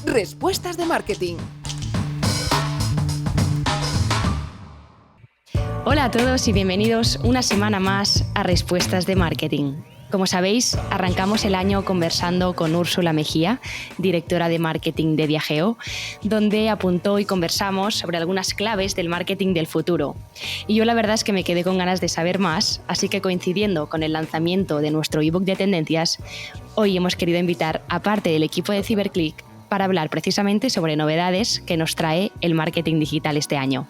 Respuestas de Marketing. Hola a todos y bienvenidos una semana más a Respuestas de Marketing. Como sabéis, arrancamos el año conversando con Úrsula Mejía, directora de marketing de Diageo, donde apuntó y conversamos sobre algunas claves del marketing del futuro. Y yo la verdad es que me quedé con ganas de saber más, así que coincidiendo con el lanzamiento de nuestro ebook de tendencias, hoy hemos querido invitar a parte del equipo de CyberClick para hablar precisamente sobre novedades que nos trae el marketing digital este año.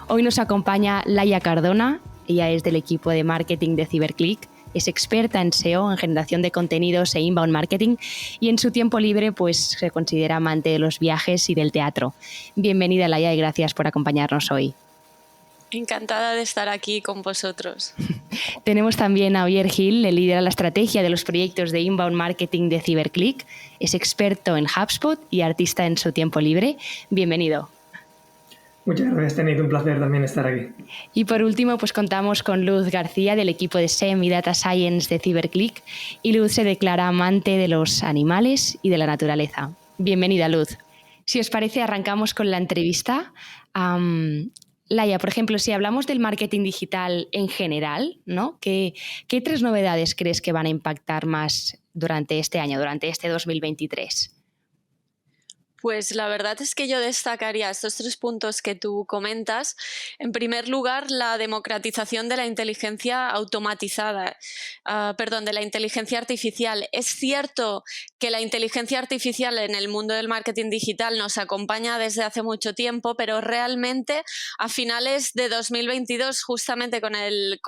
Hoy nos acompaña Laia Cardona, ella es del equipo de marketing de CyberClick, es experta en SEO, en generación de contenidos e inbound marketing, y en su tiempo libre pues se considera amante de los viajes y del teatro. Bienvenida, Laia, y gracias por acompañarnos hoy. Encantada de estar aquí con vosotros. Tenemos también a Oyer Gil, le lidera la estrategia de los proyectos de inbound marketing de CyberClick, es experto en HubSpot y artista en su tiempo libre. Bienvenido. Muchas gracias, tenido un placer también estar aquí. Y por último, pues contamos con Luz García del equipo de SEM y Data Science de CyberClick, y Luz se declara amante de los animales y de la naturaleza. Bienvenida, Luz. Si os parece, arrancamos con la entrevista. Laia, por ejemplo, si hablamos del marketing digital en general, ¿no? ¿Qué tres novedades crees que van a impactar más durante este año, durante este 2023? Pues la verdad es que yo destacaría estos 3 puntos que tú comentas. En primer lugar, la democratización de la inteligencia automatizada, de la inteligencia artificial. Es cierto que la inteligencia artificial en el mundo del marketing digital nos acompaña desde hace mucho tiempo, pero realmente a finales de 2022, justamente con el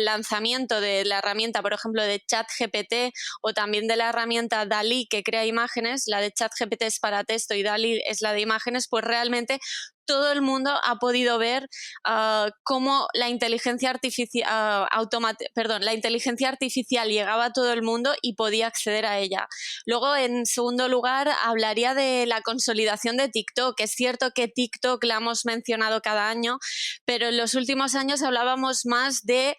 lanzamiento de la herramienta, por ejemplo, de ChatGPT o también de la herramienta DALL-E que crea imágenes, la de ChatGPT es para texto y DALL-E es la de imágenes, pues realmente todo el mundo ha podido ver cómo la inteligencia artificial llegaba a todo el mundo y podía acceder a ella. Luego, en segundo lugar, hablaría de la consolidación de TikTok. Es cierto que TikTok la hemos mencionado cada año, pero en los últimos años hablábamos más de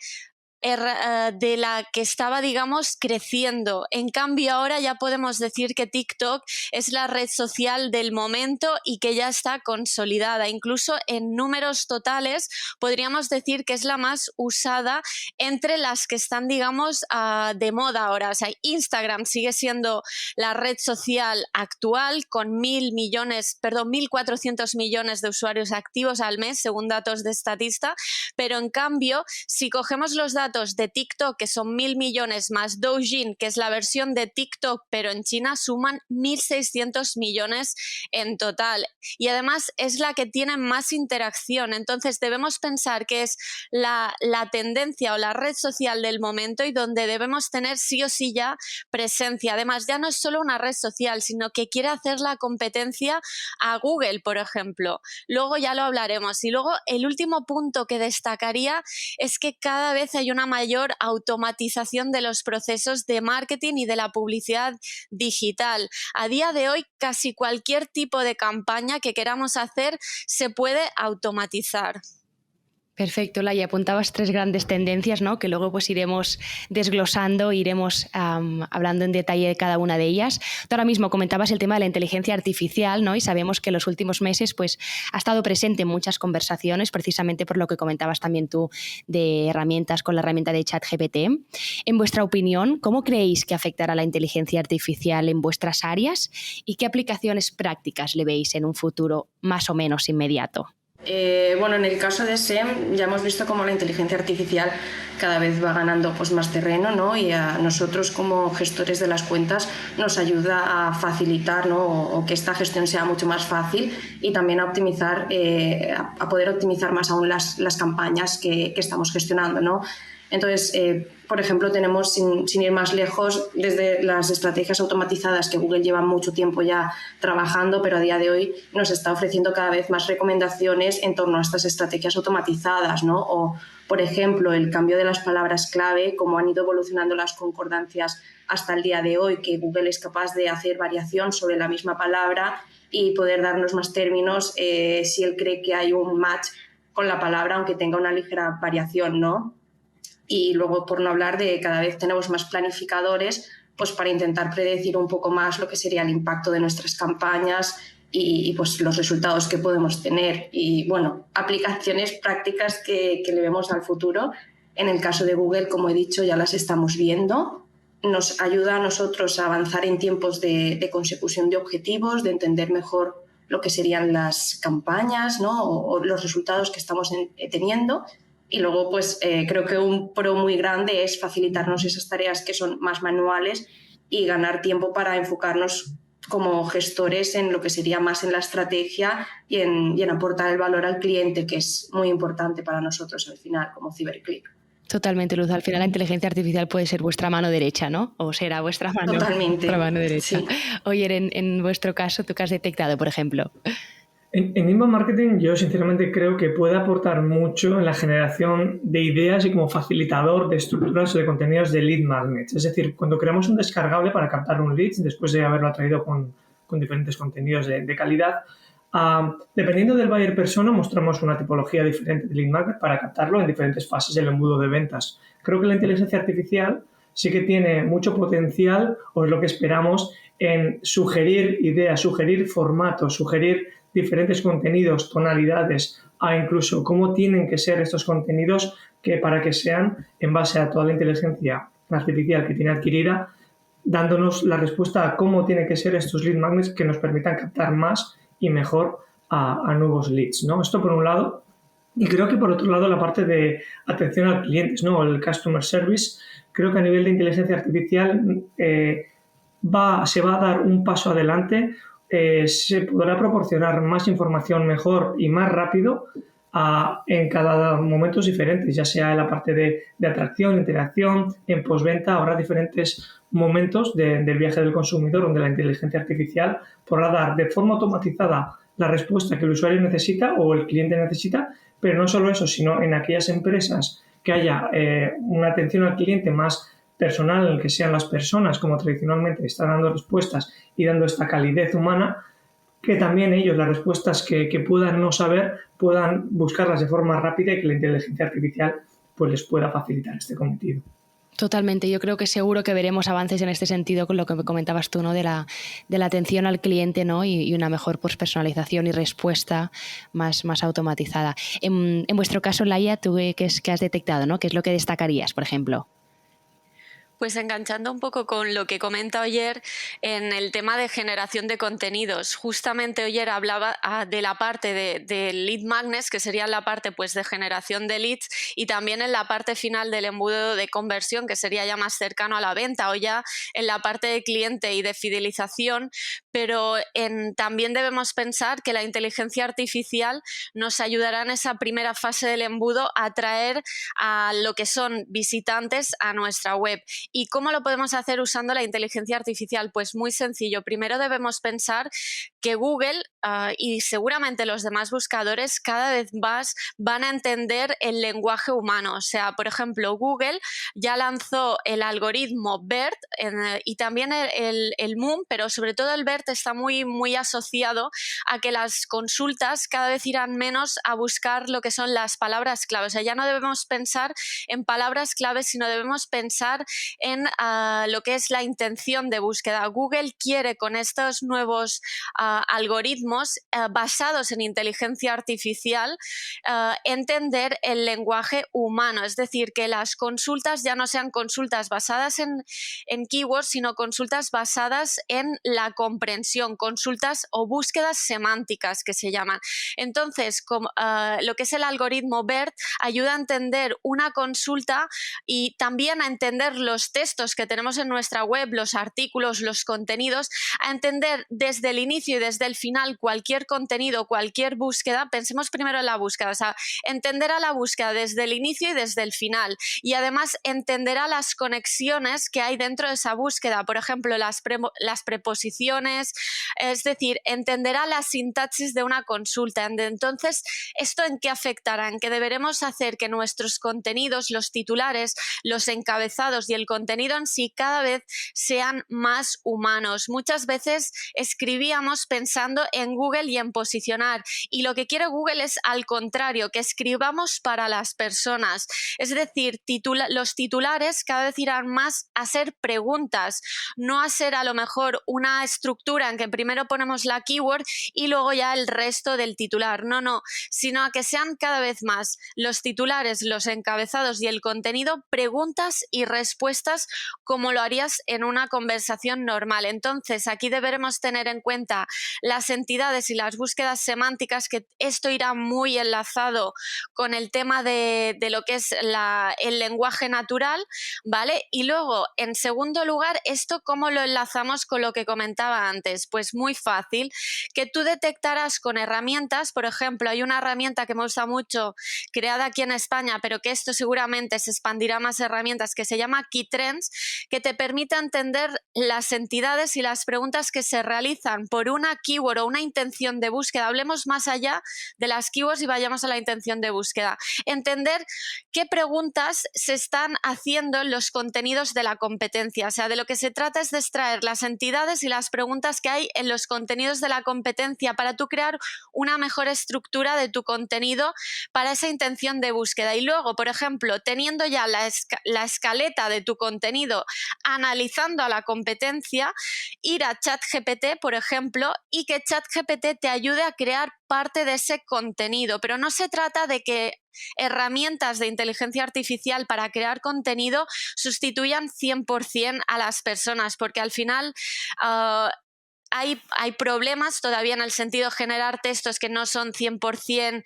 la que estaba, digamos, creciendo. En cambio, ahora ya podemos decir que TikTok es la red social del momento y que ya está consolidada. Incluso en números totales podríamos decir que es la más usada entre las que están, digamos, de moda ahora. O sea, Instagram sigue siendo la red social actual con 1.400 millones de usuarios activos al mes, según datos de Statista, pero en cambio, si cogemos los datos de TikTok, que son 1.000 millones, más Douyin, que es la versión de TikTok, pero en China, suman 1.600 millones en total. Y además es la que tiene más interacción. Entonces debemos pensar que es la tendencia o la red social del momento y donde debemos tener sí o sí ya presencia. Además, ya no es solo una red social, sino que quiere hacer la competencia a Google, por ejemplo. Luego ya lo hablaremos. Y luego el último punto que destacaría es que cada vez hay una mayor automatización de los procesos de marketing y de la publicidad digital. A día de hoy, casi cualquier tipo de campaña que queramos hacer se puede automatizar. Perfecto, Laia, apuntabas 3 grandes tendencias, ¿no? Que luego pues iremos desglosando, iremos hablando en detalle de cada una de ellas. Tú ahora mismo comentabas el tema de la inteligencia artificial, ¿no? Y sabemos que en los últimos meses pues, ha estado presente en muchas conversaciones, precisamente por lo que comentabas también tú de herramientas con la herramienta de ChatGPT. En vuestra opinión, ¿cómo creéis que afectará la inteligencia artificial en vuestras áreas y qué aplicaciones prácticas le veis en un futuro más o menos inmediato? En el caso de SEM ya hemos visto cómo la inteligencia artificial cada vez va ganando pues, más terreno, ¿no? Y a nosotros como gestores de las cuentas nos ayuda a facilitar, ¿no? o que esta gestión sea mucho más fácil y también a optimizar, a poder optimizar más aún las campañas que estamos gestionando, ¿no? Entonces, por ejemplo, tenemos, sin ir más lejos, desde las estrategias automatizadas que Google lleva mucho tiempo ya trabajando, pero a día de hoy nos está ofreciendo cada vez más recomendaciones en torno a estas estrategias automatizadas, ¿no? O, por ejemplo, el cambio de las palabras clave, cómo han ido evolucionando las concordancias hasta el día de hoy, que Google es capaz de hacer variación sobre la misma palabra y poder darnos más términos si él cree que hay un match con la palabra, aunque tenga una ligera variación, ¿no? Y luego, por no hablar de cada vez tenemos más planificadores pues para intentar predecir un poco más lo que sería el impacto de nuestras campañas y pues los resultados que podemos tener. Y bueno, aplicaciones prácticas que le vemos al futuro. En el caso de Google, como he dicho, ya las estamos viendo. Nos ayuda a nosotros a avanzar en tiempos de consecución de objetivos, de entender mejor lo que serían las campañas, ¿no? o los resultados que estamos teniendo. Y luego, pues creo que un pro muy grande es facilitarnos esas tareas que son más manuales y ganar tiempo para enfocarnos como gestores en lo que sería más en la estrategia y en aportar el valor al cliente, que es muy importante para nosotros al final, como Cyberclick. Totalmente, Luz. Al final la inteligencia artificial puede ser vuestra mano derecha, ¿no? O será vuestra mano derecha. Sí. Oye, en vuestro caso, ¿tú qué has detectado, por ejemplo? En inbound marketing yo sinceramente creo que puede aportar mucho en la generación de ideas y como facilitador de estructuras o de contenidos de lead magnets. Es decir, cuando creamos un descargable para captar un lead después de haberlo atraído con diferentes contenidos de calidad, dependiendo del buyer persona mostramos una tipología diferente de lead magnet para captarlo en diferentes fases del embudo de ventas. Creo que la inteligencia artificial sí que tiene mucho potencial, o es lo que esperamos, en sugerir ideas, sugerir formatos, sugerir diferentes contenidos, tonalidades, a incluso cómo tienen que ser estos contenidos para que sean en base a toda la inteligencia artificial que tiene adquirida, dándonos la respuesta a cómo tienen que ser estos lead magnets que nos permitan captar más y mejor a nuevos leads, ¿no? Esto por un lado. Y creo que por otro lado la parte de atención al cliente, ¿no? El customer service, creo que a nivel de inteligencia artificial se va a dar un paso adelante. Se podrá proporcionar más información mejor y más rápido en cada momento diferentes, ya sea en la parte de atracción, interacción, en postventa. Habrá diferentes momentos del viaje del consumidor donde la inteligencia artificial podrá dar de forma automatizada la respuesta que el usuario necesita o el cliente necesita, pero no solo eso, sino en aquellas empresas que haya una atención al cliente más personal, en el que sean las personas como tradicionalmente están dando respuestas y dando esta calidez humana, que también ellos las respuestas que puedan no saber puedan buscarlas de forma rápida y que la inteligencia artificial pues les pueda facilitar este cometido. Totalmente, yo creo que seguro que veremos avances en este sentido con lo que comentabas tú, ¿no? de la atención al cliente, ¿no? y una mejor personalización y respuesta más automatizada. En vuestro caso, Laia, ¿tú qué has detectado, ¿no? ¿Qué es lo que destacarías, por ejemplo? Pues enganchando un poco con lo que comenta Oyer en el tema de generación de contenidos. Justamente Oyer hablaba de la parte de lead magnets, que sería la parte pues de generación de leads, y también en la parte final del embudo de conversión, que sería ya más cercano a la venta, o ya en la parte de cliente y de fidelización, pero también debemos pensar que la inteligencia artificial nos ayudará en esa primera fase del embudo a atraer a lo que son visitantes a nuestra web. ¿Y cómo lo podemos hacer usando la inteligencia artificial? Pues muy sencillo. Primero debemos pensar que Google y seguramente los demás buscadores cada vez más van a entender el lenguaje humano. O sea, por ejemplo, Google ya lanzó el algoritmo BERT y también el MUM, pero sobre todo el BERT está muy, muy asociado a que las consultas cada vez irán menos a buscar lo que son las palabras clave. O sea, ya no debemos pensar en palabras clave, sino debemos pensar en lo que es la intención de búsqueda. Google quiere con estos nuevos algoritmos basados en inteligencia artificial entender el lenguaje humano, es decir, que las consultas ya no sean consultas basadas en keywords, sino consultas basadas en la comprensión, consultas o búsquedas semánticas que se llaman. Entonces, lo que es el algoritmo BERT ayuda a entender una consulta y también a entender los textos que tenemos en nuestra web, los artículos, los contenidos, a entender desde el inicio y desde el final cualquier contenido, cualquier búsqueda. Pensemos primero en la búsqueda, o sea, entenderá la búsqueda desde el inicio y desde el final, y además entenderá las conexiones que hay dentro de esa búsqueda, por ejemplo, las preposiciones, es decir, entenderá la sintaxis de una consulta. Entonces, ¿esto en qué afectará? En que deberemos hacer que nuestros contenidos, los titulares, los encabezados y el contenido en sí cada vez sean más humanos. Muchas veces escribíamos pensando en Google y en posicionar, y lo que quiere Google es al contrario, que escribamos para las personas. Es decir, los titulares cada vez irán más a ser preguntas, no a ser a lo mejor una estructura en que primero ponemos la keyword y luego ya el resto del titular. No, sino a que sean cada vez más los titulares, los encabezados y el contenido preguntas y respuestas como lo harías en una conversación normal. Entonces, aquí deberemos tener en cuenta las entidades y las búsquedas semánticas, que esto irá muy enlazado con el tema de lo que es el lenguaje natural, ¿vale? Y luego, en segundo lugar, esto cómo lo enlazamos con lo que comentaba antes. Pues muy fácil, que tú detectarás con herramientas. Por ejemplo, hay una herramienta que me gusta mucho, creada aquí en España, pero que esto seguramente se expandirá a más herramientas, que se llama KeyTrends, que te permite entender las entidades y las preguntas que se realizan por una keyword o una intención de búsqueda. Hablemos más allá de las keywords y vayamos a la intención de búsqueda. Entender qué preguntas se están haciendo en los contenidos de la competencia. O sea, de lo que se trata es de extraer las entidades y las preguntas que hay en los contenidos de la competencia para tú crear una mejor estructura de tu contenido para esa intención de búsqueda. Y luego, por ejemplo, teniendo ya la escaleta de tu contenido, analizando a la competencia, ir a ChatGPT, por ejemplo, y que ChatGPT te ayude a crear parte de ese contenido. Pero no se trata de que herramientas de inteligencia artificial para crear contenido sustituyan 100% a las personas, porque al final hay problemas todavía en el sentido de generar textos que no son 100%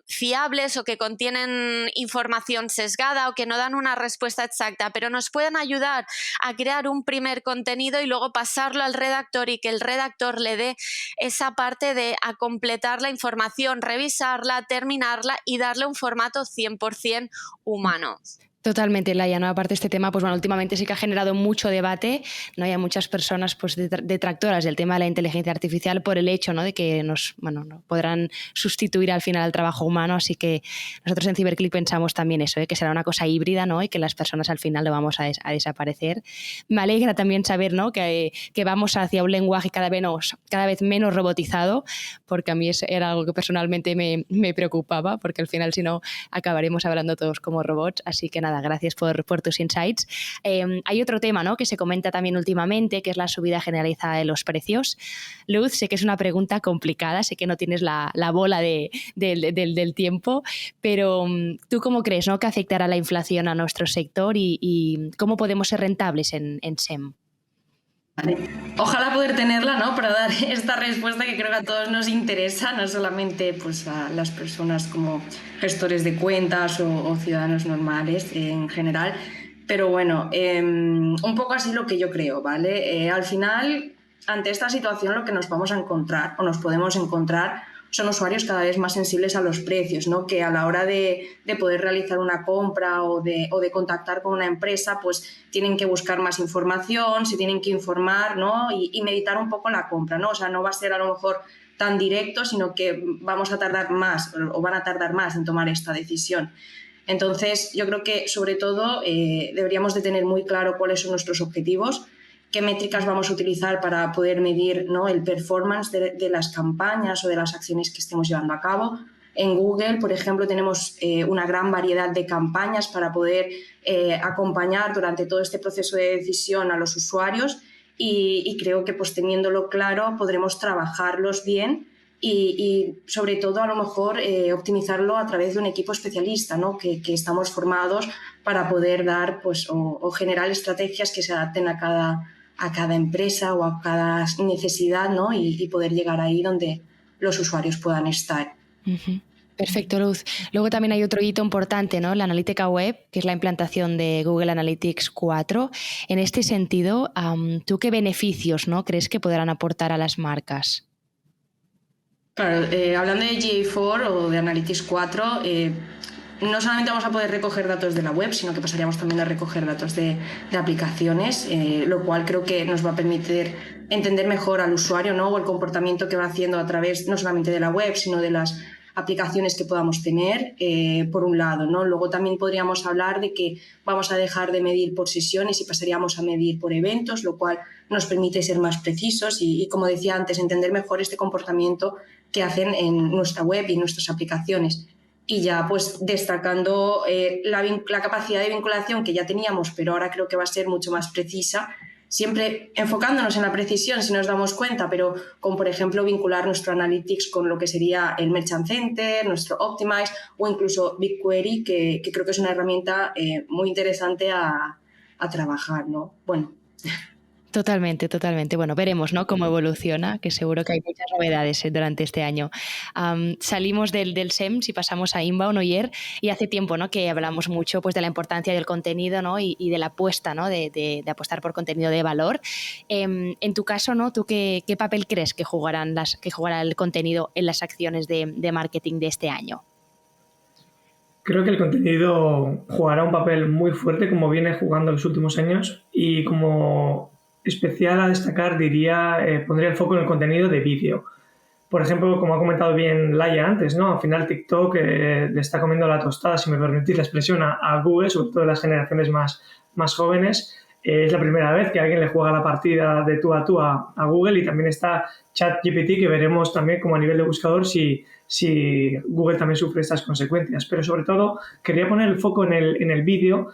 fiables, o que contienen información sesgada, o que no dan una respuesta exacta, pero nos pueden ayudar a crear un primer contenido y luego pasarlo al redactor, y que el redactor le dé esa parte de a completar la información, revisarla, terminarla y darle un formato 100% humano. Totalmente, Laia, ¿no? Aparte este tema, pues bueno, últimamente sí que ha generado mucho debate, ¿no? Hay muchas personas pues detractoras del tema de la inteligencia artificial por el hecho, ¿no? De que no podrán sustituir al final al trabajo humano, así que nosotros en Cyberclick pensamos también eso, que será una cosa híbrida, ¿no? Y que las personas al final lo vamos a desaparecer. Me alegra también saber, ¿no? que vamos hacia un lenguaje cada vez menos robotizado, porque a mí era algo que personalmente me preocupaba, porque al final si no acabaremos hablando todos como robots, así que nada, gracias por tus insights. Hay otro tema, ¿no? Que se comenta también últimamente, que es la subida generalizada de los precios. Luz, sé que es una pregunta complicada, sé que no tienes la bola del tiempo, pero ¿tú cómo crees, ¿no? que afectará la inflación a nuestro sector y cómo podemos ser rentables en SEM? Vale. Ojalá poder tenerla, ¿no? Para dar esta respuesta que creo que a todos nos interesa, no solamente pues, a las personas como gestores de cuentas o ciudadanos normales en general, pero bueno, un poco así lo que yo creo, ¿vale? Al final, ante esta situación, lo que nos vamos a encontrar o nos podemos encontrar son usuarios cada vez más sensibles a los precios, ¿no? Que a la hora de poder realizar una compra o de contactar con una empresa, pues tienen que buscar más información, se tienen que informar, ¿no? y meditar un poco la compra, ¿no? O sea, no va a ser a lo mejor tan directo, sino que vamos a tardar más o van a tardar más en tomar esta decisión. Entonces, yo creo que sobre todo deberíamos de tener muy claro cuáles son nuestros objetivos, qué métricas vamos a utilizar para poder medir, ¿no? el performance de las campañas o de las acciones que estemos llevando a cabo. En Google, por ejemplo, tenemos una gran variedad de campañas para poder acompañar durante todo este proceso de decisión a los usuarios y creo que pues, teniéndolo claro podremos trabajarlos bien y sobre todo a lo mejor optimizarlo a través de un equipo especialista, ¿no? que estamos formados para poder dar pues, o generar estrategias que se adapten a cada empresa o a cada necesidad, ¿no? y poder llegar ahí donde los usuarios puedan estar. Uh-huh. Perfecto, Luz. Luego también hay otro hito importante, ¿no? La analítica web, que es la implantación de Google Analytics 4. En este sentido, ¿tú qué beneficios, ¿no? crees que podrán aportar a las marcas? Claro, hablando de GA4 o de Analytics 4, no solamente vamos a poder recoger datos de la web, sino que pasaríamos también a recoger datos de aplicaciones, lo cual creo que nos va a permitir entender mejor al usuario, ¿no? o el comportamiento que va haciendo a través no solamente de la web, sino de las aplicaciones que podamos tener, por un lado, ¿no? Luego también podríamos hablar de que vamos a dejar de medir por sesiones y pasaríamos a medir por eventos, lo cual nos permite ser más precisos y como decía antes, entender mejor este comportamiento que hacen en nuestra web y en nuestras aplicaciones. Y ya pues destacando la capacidad de vinculación que ya teníamos, pero ahora creo que va a ser mucho más precisa, siempre enfocándonos en la precisión si nos damos cuenta, pero con, por ejemplo, vincular nuestro Analytics con lo que sería el Merchant Center, nuestro Optimize o incluso BigQuery, que creo que es una herramienta muy interesante a trabajar, ¿no? Bueno. Totalmente, totalmente. Bueno, veremos, ¿no?, cómo evoluciona, que seguro que hay muchas novedades durante este año. Salimos del SEMS y pasamos a Inbound, Oyer, y hace tiempo, ¿no?, que hablamos mucho pues de la importancia del contenido, ¿no?, y de la apuesta, ¿no?, de apostar por contenido de valor. En tu caso, ¿no?, ¿tú qué papel crees que jugará el contenido en las acciones de marketing de este año? Creo que el contenido jugará un papel muy fuerte como viene jugando en los últimos años y como especial a destacar diría, pondría el foco en el contenido de vídeo. Por ejemplo, como ha comentado bien Laia antes, ¿no? Al final TikTok le está comiendo la tostada, si me permitís la expresión, a Google, sobre todo en las generaciones más jóvenes. Es la primera vez que alguien le juega la partida de tú a Google y también está ChatGPT, que veremos también como a nivel de buscador si Google también sufre estas consecuencias. Pero sobre todo quería poner el foco en el vídeo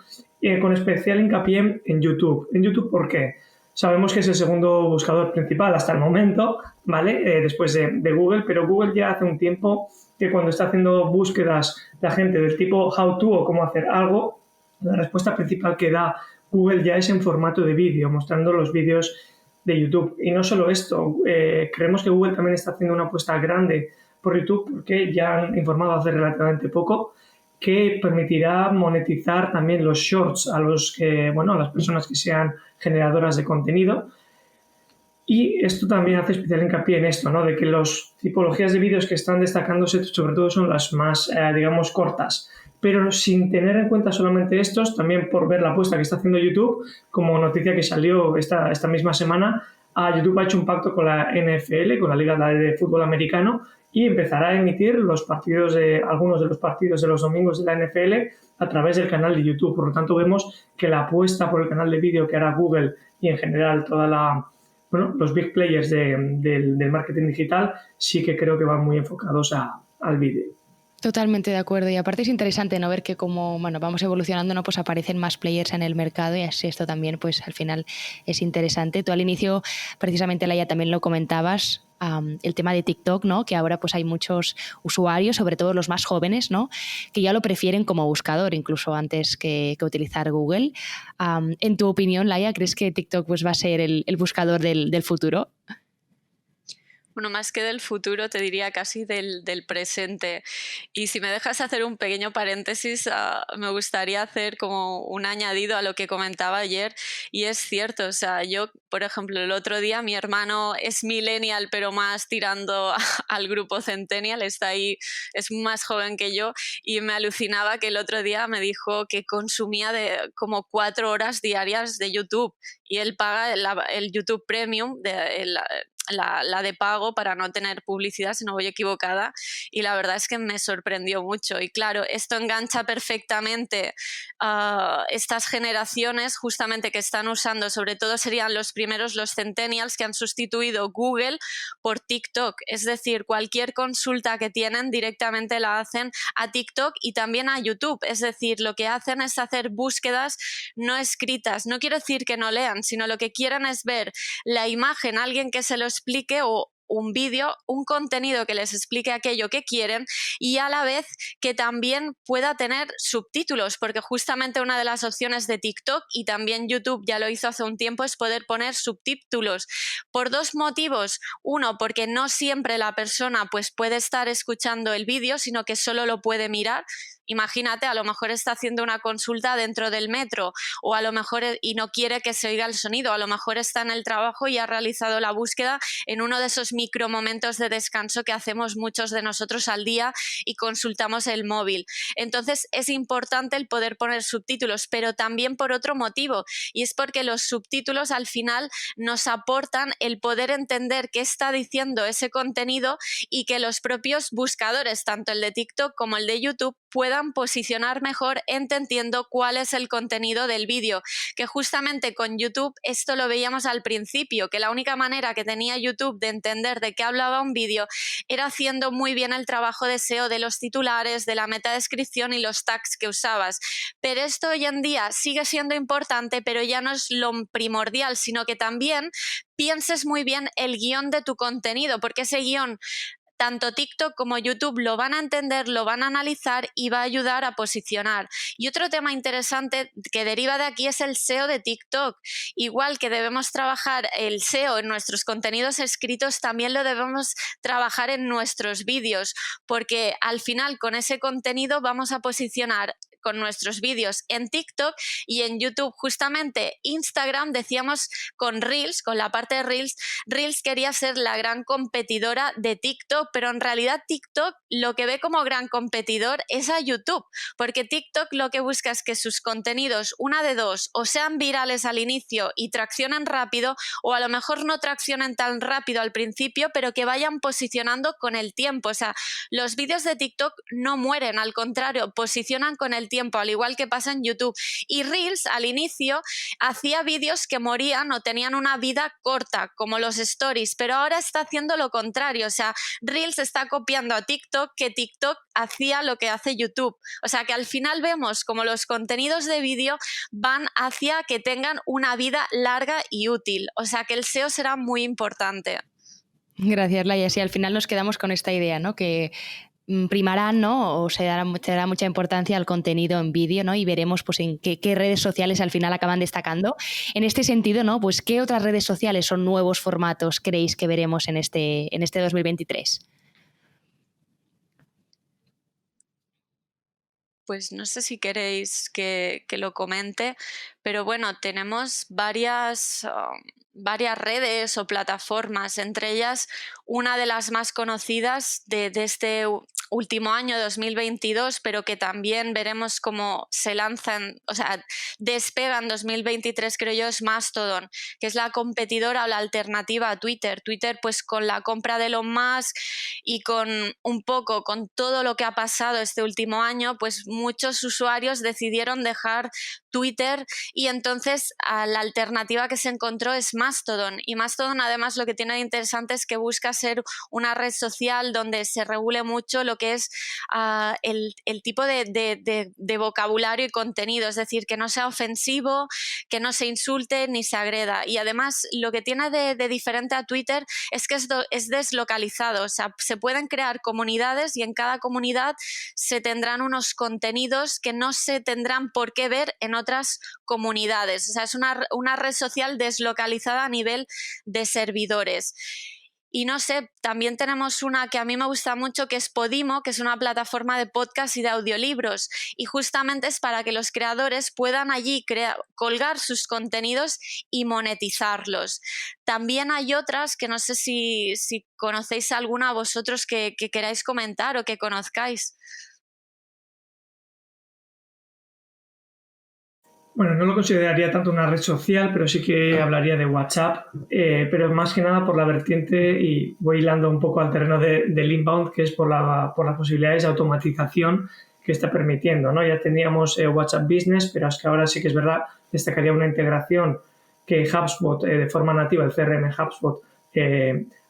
con especial hincapié en YouTube. ¿En YouTube por qué? Sabemos que es el segundo buscador principal hasta el momento, ¿vale? Después de Google, pero Google ya hace un tiempo que cuando está haciendo búsquedas la gente del tipo how to o cómo hacer algo, la respuesta principal que da Google ya es en formato de vídeo, mostrando los vídeos de YouTube. Y no solo esto, creemos que Google también está haciendo una apuesta grande por YouTube porque ya han informado hace relativamente poco que permitirá monetizar también los shorts a las personas que sean generadoras de contenido. Y esto también hace especial hincapié en esto, ¿no?, de que las tipologías de vídeos que están destacándose sobre todo son las más, cortas. Pero sin tener en cuenta solamente estos, también por ver la apuesta que está haciendo YouTube, como noticia que salió esta misma semana, YouTube ha hecho un pacto con la NFL, con la Liga de Fútbol Americano, y empezará a emitir algunos de los partidos de los domingos de la NFL a través del canal de YouTube. Por lo tanto, vemos que la apuesta por el canal de vídeo que hará Google y en general los big players del marketing digital sí que creo que van muy enfocados al vídeo. Totalmente de acuerdo, y aparte es interesante no ver que como vamos evolucionando, ¿no?, pues aparecen más players en el mercado y así esto también pues al final es interesante. Tú al inicio precisamente, Laia, también lo comentabas, el tema de TikTok, ¿no?, que ahora pues hay muchos usuarios, sobre todo los más jóvenes, ¿no?, que ya lo prefieren como buscador incluso antes que utilizar Google. En tu opinión, Laia, ¿crees que TikTok pues va a ser el buscador del futuro? Bueno, más que del futuro, te diría casi del presente. Y si me dejas hacer un pequeño paréntesis, me gustaría hacer como un añadido a lo que comentaba ayer. Y es cierto, o sea, yo, por ejemplo, el otro día mi hermano es millennial, pero más tirando al grupo centennial, está ahí, es más joven que yo, y me alucinaba que el otro día me dijo que consumía como 4 horas diarias de YouTube. Y él paga el YouTube Premium, la de pago, para no tener publicidad, si no voy equivocada, y la verdad es que me sorprendió mucho. Y claro, esto engancha perfectamente a estas generaciones justamente que están usando, sobre todo serían los primeros, los centennials, que han sustituido Google por TikTok. Es decir, cualquier consulta que tienen directamente la hacen a TikTok y también a YouTube. Es decir, lo que hacen es hacer búsquedas no escritas. No quiero decir que no lean, sino lo que quieren es ver la imagen, alguien que se lo explique, o un vídeo, un contenido que les explique aquello que quieren, y a la vez que también pueda tener subtítulos, porque justamente una de las opciones de TikTok, y también YouTube ya lo hizo hace un tiempo, es poder poner subtítulos por 2 motivos. Uno, porque no siempre la persona pues puede estar escuchando el vídeo, sino que solo lo puede mirar, Imagínate, a lo mejor está haciendo una consulta dentro del metro o a lo mejor y no quiere que se oiga el sonido, a lo mejor está en el trabajo y ha realizado la búsqueda en uno de esos micromomentos de descanso que hacemos muchos de nosotros al día y consultamos el móvil. Entonces es importante el poder poner subtítulos, pero también por otro motivo, y es porque los subtítulos al final nos aportan el poder entender qué está diciendo ese contenido y que los propios buscadores, tanto el de TikTok como el de YouTube, puedan posicionar mejor entendiendo cuál es el contenido del vídeo, que justamente con YouTube esto lo veíamos al principio, que la única manera que tenía YouTube de entender de qué hablaba un vídeo era haciendo muy bien el trabajo de SEO de los titulares, de la metadescripción y los tags que usabas. Pero esto hoy en día sigue siendo importante, pero ya no es lo primordial, sino que también pienses muy bien el guión de tu contenido, porque ese guión tanto TikTok como YouTube lo van a entender, lo van a analizar y va a ayudar a posicionar. Y otro tema interesante que deriva de aquí es el SEO de TikTok. Igual que debemos trabajar el SEO en nuestros contenidos escritos, también lo debemos trabajar en nuestros vídeos, porque al final con ese contenido vamos a posicionar con nuestros vídeos en TikTok y en YouTube. Justamente Instagram, decíamos con Reels, con la parte de Reels quería ser la gran competidora de TikTok, pero en realidad TikTok lo que ve como gran competidor es a YouTube, porque TikTok lo que busca es que sus contenidos, una de dos, o sean virales al inicio y traccionen rápido, o a lo mejor no traccionen tan rápido al principio, pero que vayan posicionando con el tiempo. O sea, los vídeos de TikTok no mueren, al contrario, posicionan con el tiempo, al igual que pasa en YouTube. Y Reels al inicio hacía vídeos que morían o tenían una vida corta, como los stories, pero ahora está haciendo lo contrario. O sea, Reels está copiando a TikTok, que TikTok hacía lo que hace YouTube. O sea, que al final vemos como los contenidos de vídeo van hacia que tengan una vida larga y útil. O sea, que el SEO será muy importante. Gracias, Laia. Sí, al final nos quedamos con esta idea, ¿no? Que primarán, ¿no? O se dará mucha importancia al contenido en vídeo, ¿no? Y veremos pues en qué redes sociales al final acaban destacando. En este sentido, ¿no? Pues ¿qué otras redes sociales o nuevos formatos creéis que veremos en este 2023? Pues no sé si queréis que lo comente, pero bueno, tenemos varias redes o plataformas, entre ellas una de las más conocidas de este último año 2022, pero que también veremos cómo se lanzan, o sea, despega en 2023, creo yo, es Mastodon, que es la competidora o la alternativa a Twitter. Twitter, pues con la compra de Elon Musk y con un poco con todo lo que ha pasado este último año, pues muchos usuarios decidieron dejar Twitter y entonces la alternativa que se encontró es Mastodon. Y Mastodon además lo que tiene de interesante es que busca ser una red social donde se regule mucho lo que es el tipo de vocabulario y contenido, es decir, que no sea ofensivo, que no se insulte ni se agreda. Y además lo que tiene de diferente a Twitter es que es deslocalizado, o sea, se pueden crear comunidades y en cada comunidad se tendrán unos contenidos que no se tendrán por qué ver en otras comunidades. O sea, es una red social deslocalizada a nivel de servidores. Y no sé, también tenemos una que a mí me gusta mucho, que es Podimo, que es una plataforma de podcast y de audiolibros. Y justamente es para que los creadores puedan allí colgar sus contenidos y monetizarlos. También hay otras que no sé si conocéis alguna vosotros que queráis comentar o que conozcáis. Bueno, no lo consideraría tanto una red social, pero sí que hablaría de WhatsApp, pero más que nada por la vertiente, y voy hilando un poco al terreno del inbound, que es por las posibilidades de automatización que está permitiendo, ¿no? Ya teníamos WhatsApp Business, pero es que ahora sí que es verdad, destacaría una integración que HubSpot, de forma nativa, el CRM HubSpot,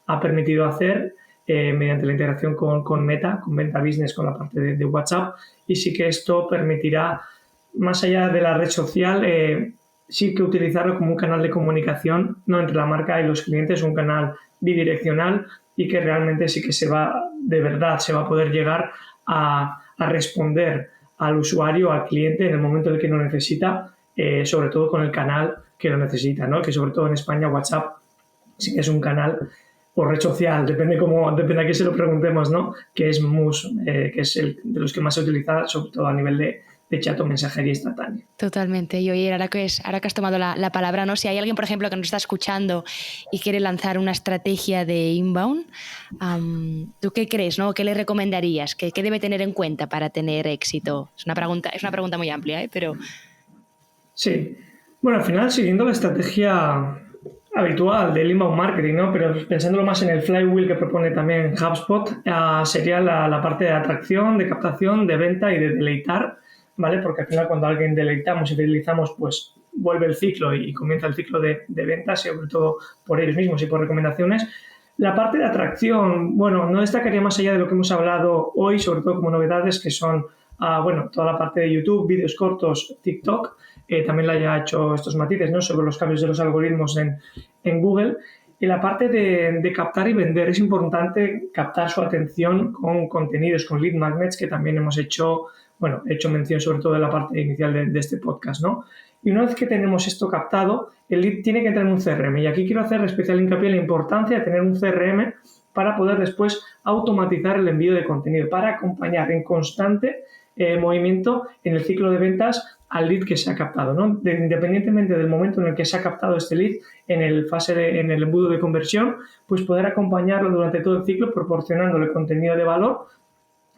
ha permitido hacer mediante la integración con Meta, con Meta Business, con la parte de WhatsApp, y sí que esto permitirá, más allá de la red social, sí que utilizarlo como un canal de comunicación, no entre la marca y los clientes, un canal bidireccional, y que realmente sí que de verdad se va a poder llegar a responder al usuario, al cliente, en el momento en el que lo necesita, sobre todo con el canal que lo necesita, ¿no? Que sobre todo en España WhatsApp sí que es un canal o red social, depende a quién se lo preguntemos, ¿no? Que es Moose, que es el de los que más se utiliza, sobre todo a nivel de chat o mensajería instantánea. Totalmente. Y oye, ahora que has tomado la palabra, ¿no? Si hay alguien, por ejemplo, que nos está escuchando y quiere lanzar una estrategia de inbound, ¿tú qué crees, no? ¿Qué le recomendarías? ¿Qué debe tener en cuenta para tener éxito? Es una pregunta muy amplia, pero... Sí. Bueno, al final, siguiendo la estrategia habitual del inbound marketing, ¿no? Pero pensándolo más en el flywheel que propone también HubSpot, sería la parte de atracción, de captación, de venta y de deleitar, ¿vale? Porque al final cuando a alguien deleitamos y fidelizamos, pues vuelve el ciclo y comienza el ciclo de ventas, sobre todo por ellos mismos y por recomendaciones. La parte de atracción, bueno, no destacaría más allá de lo que hemos hablado hoy, sobre todo como novedades que son, toda la parte de YouTube, vídeos cortos, TikTok. También le haya hecho estos matices, ¿no? Sobre los cambios de los algoritmos en Google. Y la parte de captar y vender, es importante captar su atención con contenidos, con lead magnets, que también hemos hecho mención sobre todo en la parte inicial de este podcast, ¿no? Y una vez que tenemos esto captado, el lead tiene que entrar en un CRM. Y aquí quiero hacer especial hincapié en la importancia de tener un CRM para poder después automatizar el envío de contenido, para acompañar en constante movimiento en el ciclo de ventas al lead que se ha captado, ¿no? Independientemente del momento en el que se ha captado este lead en el embudo de conversión, pues poder acompañarlo durante todo el ciclo proporcionándole contenido de valor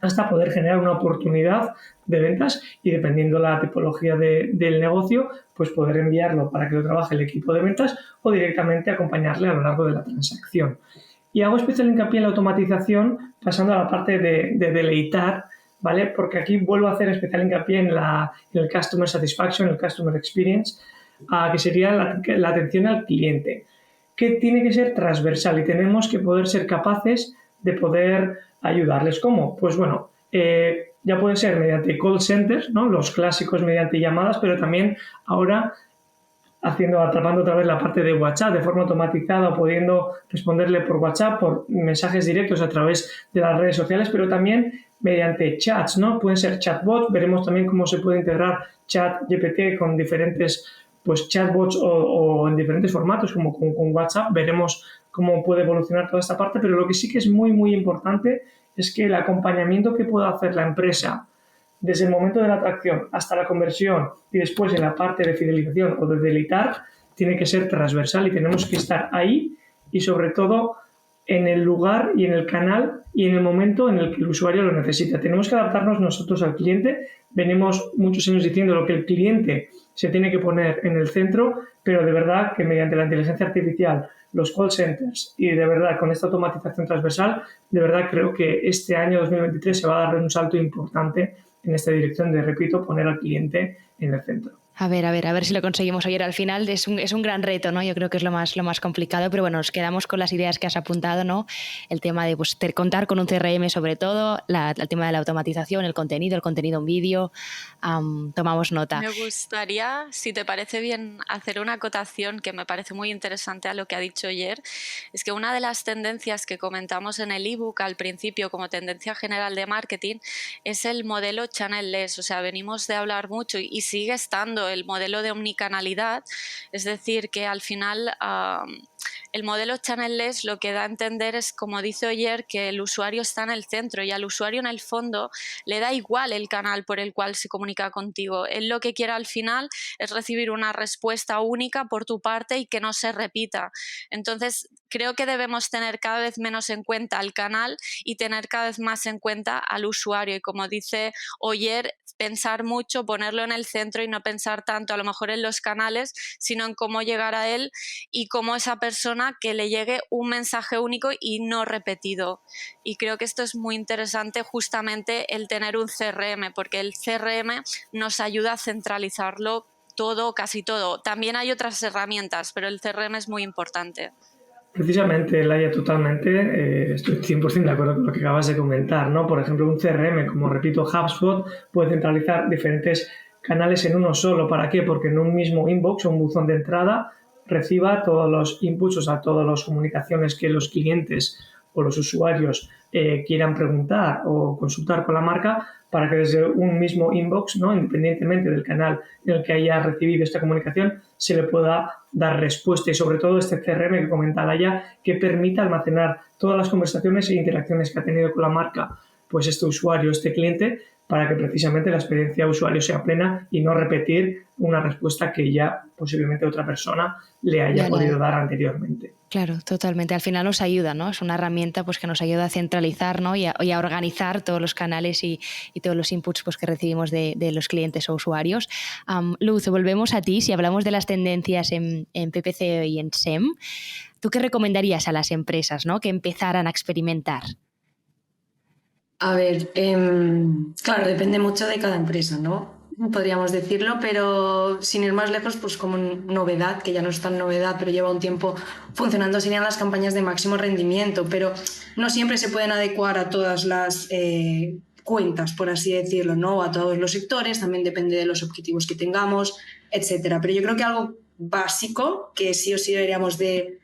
hasta poder generar una oportunidad de ventas y dependiendo la tipología del negocio, pues poder enviarlo para que lo trabaje el equipo de ventas o directamente acompañarle a lo largo de la transacción. Y hago especial hincapié en la automatización pasando a la parte de deleitar, ¿vale? Porque aquí vuelvo a hacer especial hincapié en el Customer Satisfaction, el Customer Experience, que sería la atención al cliente, que tiene que ser transversal y tenemos que poder ser capaces de poder ayudarles. ¿Cómo? Pues bueno, ya puede ser mediante call centers, ¿no? Los clásicos mediante llamadas, pero también ahora atrapando otra vez la parte de WhatsApp de forma automatizada o pudiendo responderle por WhatsApp, por mensajes directos a través de las redes sociales, pero también mediante chats, ¿no? Pueden ser chatbots, veremos también cómo se puede integrar ChatGPT con diferentes chatbots o en diferentes formatos como con WhatsApp, veremos cómo puede evolucionar toda esta parte, pero lo que sí que es muy, muy importante es que el acompañamiento que pueda hacer la empresa desde el momento de la atracción hasta la conversión y después en la parte de fidelización o de deleitar tiene que ser transversal y tenemos que estar ahí y sobre todo en el lugar y en el canal y en el momento en el que el usuario lo necesita. Tenemos que adaptarnos nosotros al cliente. Venimos muchos años diciendo lo que el cliente se tiene que poner en el centro, pero de verdad que mediante la inteligencia artificial, los call centers y de verdad con esta automatización transversal, de verdad creo que este año 2023 se va a dar un salto importante en esta dirección de, repito, poner al cliente en el centro. A ver si lo conseguimos ayer. Al final es un gran reto, ¿no? Yo creo que es lo más complicado, pero bueno, nos quedamos con las ideas que has apuntado, ¿no? El tema de contar con un CRM sobre todo, el tema de la automatización, el contenido en vídeo, tomamos nota. Me gustaría, si te parece bien, hacer una acotación que me parece muy interesante a lo que ha dicho ayer. Es que una de las tendencias que comentamos en el ebook al principio como tendencia general de marketing es el modelo channel-less, o sea, venimos de hablar mucho y sigue estando el modelo de omnicanalidad, es decir, que al final el modelo channel-less lo que da a entender es, como dice Oyer, que el usuario está en el centro y al usuario en el fondo le da igual el canal por el cual se comunica contigo. Él lo que quiere al final es recibir una respuesta única por tu parte y que no se repita. Entonces, creo que debemos tener cada vez menos en cuenta al canal y tener cada vez más en cuenta al usuario. Y como dice Oyer, pensar mucho, ponerlo en el centro y no pensar tanto a lo mejor en los canales, sino en cómo llegar a él y cómo esa persona que le llegue un mensaje único y no repetido. Y creo que esto es muy interesante, justamente el tener un CRM, porque el CRM nos ayuda a centralizarlo todo, casi todo. También hay otras herramientas, pero el CRM es muy importante. Precisamente, Laia, totalmente, estoy 100% de acuerdo con lo que acabas de comentar, ¿no? Por ejemplo, un CRM, como repito, HubSpot, puede centralizar diferentes canales en uno solo. ¿Para qué? Porque en un mismo inbox o un buzón de entrada reciba todos los inputs, o sea, todas las comunicaciones que los clientes o los usuarios quieran preguntar o consultar con la marca, para que desde un mismo inbox, ¿no? Independientemente del canal en el que haya recibido esta comunicación, se le pueda dar respuesta, y sobre todo este CRM que comentaba ya, que permita almacenar todas las conversaciones e interacciones que ha tenido con la marca pues este usuario, este cliente, para que precisamente la experiencia de usuario sea plena y no repetir una respuesta que ya posiblemente otra persona le haya podido dar anteriormente. Claro, totalmente. Al final nos ayuda, ¿no? Es una herramienta pues, que nos ayuda a centralizar, ¿no? y a organizar todos los canales y todos los inputs pues, que recibimos de los clientes o usuarios. Luz, volvemos a ti. Si hablamos de las tendencias en PPC y en SEM, ¿tú qué recomendarías a las empresas, ¿no? que empezaran a experimentar? A ver, claro, depende mucho de cada empresa, ¿no? Podríamos decirlo, pero sin ir más lejos, pues como novedad, que ya no es tan novedad, pero lleva un tiempo funcionando, serían las campañas de máximo rendimiento, pero no siempre se pueden adecuar a todas las cuentas, por así decirlo, ¿no? A todos los sectores, también depende de los objetivos que tengamos, etcétera. Pero yo creo que algo básico que sí o sí deberíamos de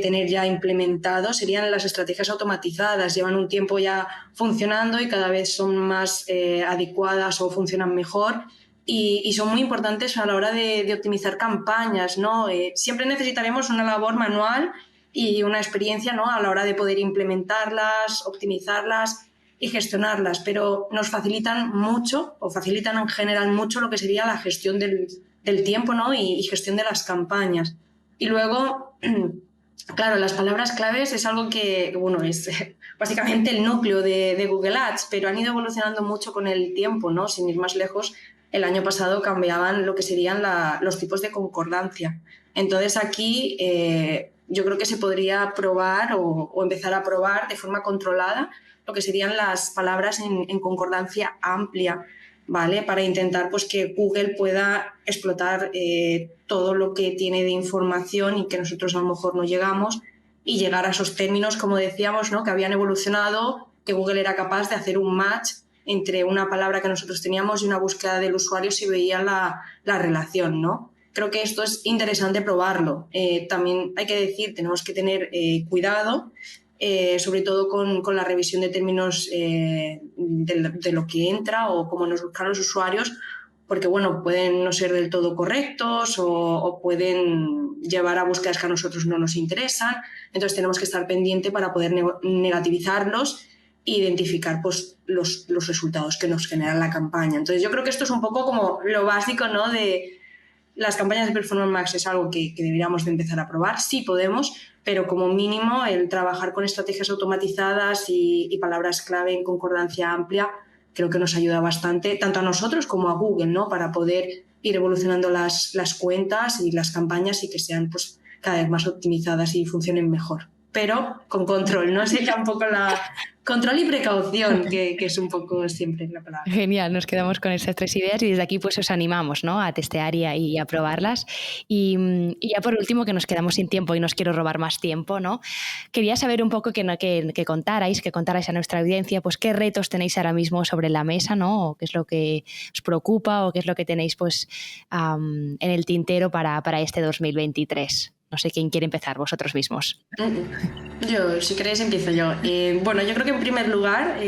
tener ya implementado serían las estrategias automatizadas. Llevan un tiempo ya funcionando y cada vez son más adecuadas o funcionan mejor y son muy importantes a la hora de optimizar campañas, ¿no? Siempre necesitaremos una labor manual y una experiencia, ¿no? a la hora de poder implementarlas, optimizarlas y gestionarlas, pero nos facilitan mucho o facilitan en general mucho lo que sería la gestión del tiempo, ¿no? y gestión de las campañas. Y luego claro, las palabras claves es algo que, bueno, es básicamente el núcleo de Google Ads, pero han ido evolucionando mucho con el tiempo, ¿no? Sin ir más lejos, el año pasado cambiaban lo que serían los tipos de concordancia. Entonces aquí yo creo que se podría probar o empezar a probar de forma controlada lo que serían las palabras en concordancia amplia, ¿vale? Para intentar pues, que Google pueda explotar todo lo que tiene de información y que nosotros a lo mejor no llegamos y llegar a esos términos, como decíamos, ¿no? que habían evolucionado, que Google era capaz de hacer un match entre una palabra que nosotros teníamos y una búsqueda del usuario si veía la relación, ¿no? Creo que esto es interesante probarlo. También hay que decir, tenemos que tener cuidado, sobre todo con la revisión de términos de lo que entra o cómo nos buscan los usuarios, porque bueno, pueden no ser del todo correctos o pueden llevar a búsquedas que a nosotros no nos interesan. Entonces tenemos que estar pendiente para poder negativizarlos e identificar pues, los resultados que nos generan la campaña. Entonces yo creo que esto es un poco como lo básico, ¿no? de las campañas de Performance Max es algo que deberíamos de empezar a probar, sí podemos, pero como mínimo el trabajar con estrategias automatizadas y palabras clave en concordancia amplia creo que nos ayuda bastante, tanto a nosotros como a Google, ¿no? Para poder ir evolucionando las cuentas y las campañas y que sean pues, cada vez más optimizadas y funcionen mejor. Pero con control, no sería un poco control y precaución, que es un poco siempre la palabra. Genial, nos quedamos con estas 3 ideas y desde aquí pues os animamos, ¿no? a testear y a probarlas. Y ya por último, que nos quedamos sin tiempo y no os quiero robar más tiempo, ¿no? Quería saber un poco que contarais a nuestra audiencia pues qué retos tenéis ahora mismo sobre la mesa, ¿no? O qué es lo que os preocupa o qué es lo que tenéis pues en el tintero para este 2023. No sé quién quiere empezar, vosotros mismos. Yo, si queréis, empiezo yo. Bueno, yo creo que en primer lugar,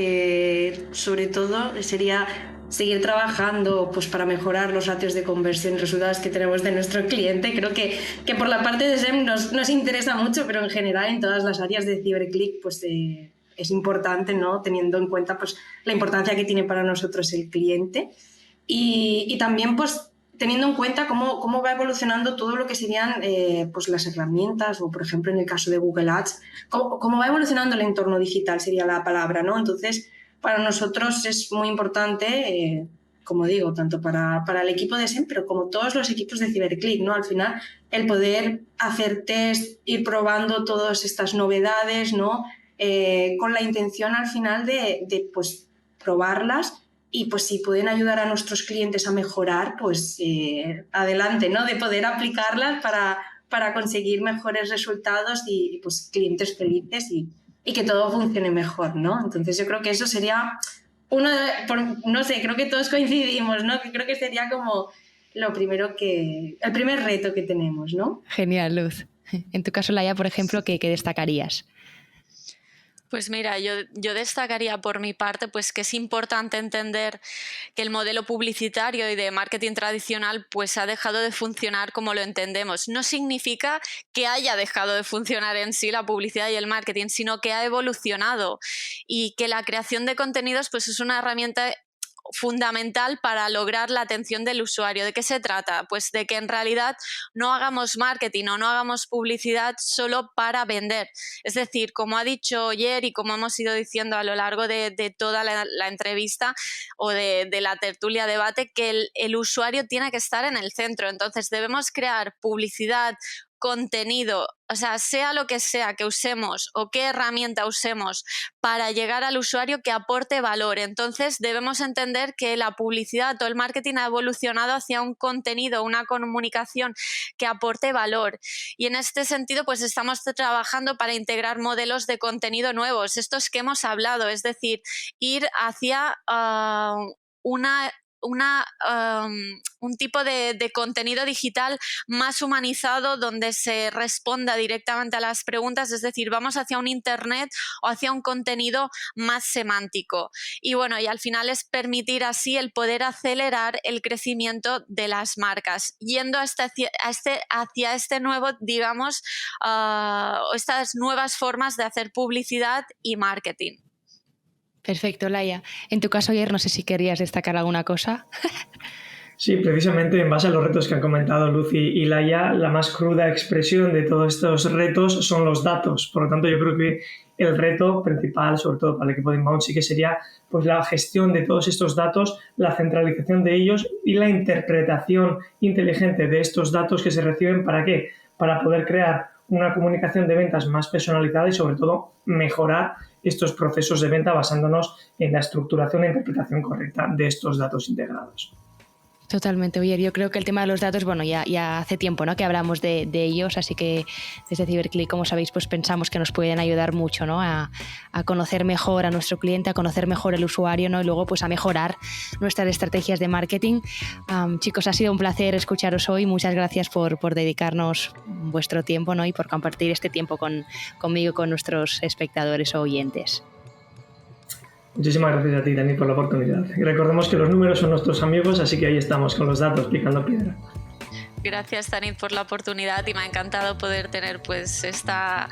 sobre todo, sería seguir trabajando pues, para mejorar los ratios de conversión y resultados que tenemos de nuestro cliente. Creo que por la parte de SEM nos interesa mucho, pero en general en todas las áreas de CiberClick pues, es importante, ¿no? Teniendo en cuenta pues, la importancia que tiene para nosotros el cliente. Y también pues, teniendo en cuenta cómo va evolucionando todo lo que serían pues las herramientas o, por ejemplo, en el caso de Google Ads, cómo va evolucionando el entorno digital sería la palabra, ¿no? Entonces, para nosotros es muy importante, como digo, tanto para el equipo de SEM, pero como todos los equipos de CiberClick, ¿no? Al final, el poder hacer test, ir probando todas estas novedades, ¿no? Con la intención al final de pues, probarlas. Y pues si pueden ayudar a nuestros clientes a mejorar, pues adelante, ¿no? De poder aplicarlas para conseguir mejores resultados y pues clientes felices y que todo funcione mejor, ¿no? Entonces yo creo que eso sería no sé, creo que todos coincidimos, ¿no? Que creo que sería como el primer reto que tenemos, ¿no? Genial, Luz. En tu caso, Laia, por ejemplo, ¿qué destacarías? Pues mira, yo destacaría por mi parte pues que es importante entender que el modelo publicitario y de marketing tradicional pues ha dejado de funcionar como lo entendemos. No significa que haya dejado de funcionar en sí la publicidad y el marketing, sino que ha evolucionado y que la creación de contenidos pues es una herramienta fundamental para lograr la atención del usuario. ¿De qué se trata? Pues de que en realidad no hagamos marketing o no hagamos publicidad solo para vender. Es decir, como ha dicho Oyer y como hemos ido diciendo a lo largo de toda la entrevista o de la tertulia debate, que el usuario tiene que estar en el centro. Entonces debemos crear publicidad, contenido, o sea lo que sea que usemos o qué herramienta usemos para llegar al usuario que aporte valor. Entonces debemos entender que la publicidad o el marketing ha evolucionado hacia un contenido, una comunicación que aporte valor. Y en este sentido, pues estamos trabajando para integrar modelos de contenido nuevos, estos que hemos hablado, es decir, ir hacia un tipo de contenido digital más humanizado donde se responda directamente a las preguntas, es decir, vamos hacia un internet o hacia un contenido más semántico. Y bueno, y al final es permitir así el poder acelerar el crecimiento de las marcas, yendo hacia este nuevo, digamos, estas nuevas formas de hacer publicidad y marketing. Perfecto, Laia. En tu caso, ayer no sé si querías destacar alguna cosa. Sí, precisamente en base a los retos que han comentado Lucy y Laia, la más cruda expresión de todos estos retos son los datos. Por lo tanto, yo creo que el reto principal, sobre todo para el equipo de Inbound, sí que sería pues, la gestión de todos estos datos, la centralización de ellos y la interpretación inteligente de estos datos que se reciben. ¿Para qué? Para poder crear una comunicación de ventas más personalizada y, sobre todo, mejorar estos procesos de venta basándonos en la estructuración e interpretación correcta de estos datos integrados. Totalmente, Oyer. Yo creo que el tema de los datos, bueno, ya hace tiempo, ¿no?, que hablamos de ellos, así que desde CiberClick, como sabéis, pues pensamos que nos pueden ayudar mucho, ¿no?, a conocer mejor a nuestro cliente, a conocer mejor el usuario, ¿no?, y luego pues a mejorar nuestras estrategias de marketing. Chicos, ha sido un placer escucharos hoy. Muchas gracias por dedicarnos vuestro tiempo, ¿no?, y por compartir este tiempo conmigo y con nuestros espectadores o oyentes. Muchísimas gracias a ti, Dani, por la oportunidad. Y recordemos que los números son nuestros amigos, así que ahí estamos con los datos picando piedra. Gracias, Tanit, por la oportunidad y me ha encantado poder tener pues esta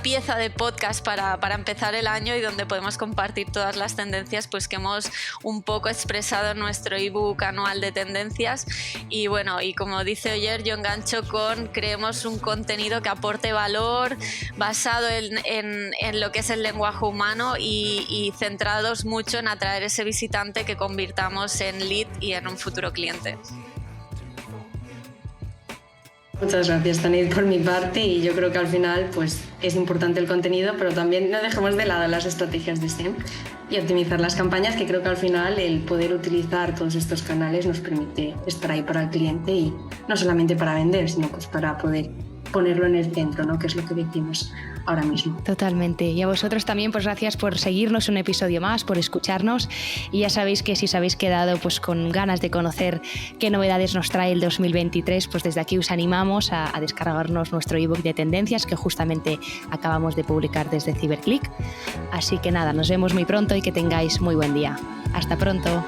pieza de podcast para empezar el año y donde podemos compartir todas las tendencias pues que hemos un poco expresado en nuestro ebook anual de tendencias. Y bueno, y como dice Oyer, yo engancho con creemos un contenido que aporte valor basado en lo que es el lenguaje humano y centrados mucho en atraer ese visitante que convirtamos en lead y en un futuro cliente. Muchas gracias, Tanit, por mi parte, y yo creo que al final pues, es importante el contenido, pero también no dejemos de lado las estrategias de SEM y optimizar las campañas, que creo que al final el poder utilizar todos estos canales nos permite estar ahí para el cliente y no solamente para vender, sino pues para poder ponerlo en el centro, ¿no?, que es lo que decimos ahora mismo. Totalmente. Y a vosotros también, pues gracias por seguirnos un episodio más, por escucharnos. Y ya sabéis que si os habéis quedado pues con ganas de conocer qué novedades nos trae el 2023, pues desde aquí os animamos a descargarnos nuestro ebook de tendencias que justamente acabamos de publicar desde CiberClick. Así que nada, nos vemos muy pronto y que tengáis muy buen día. Hasta pronto.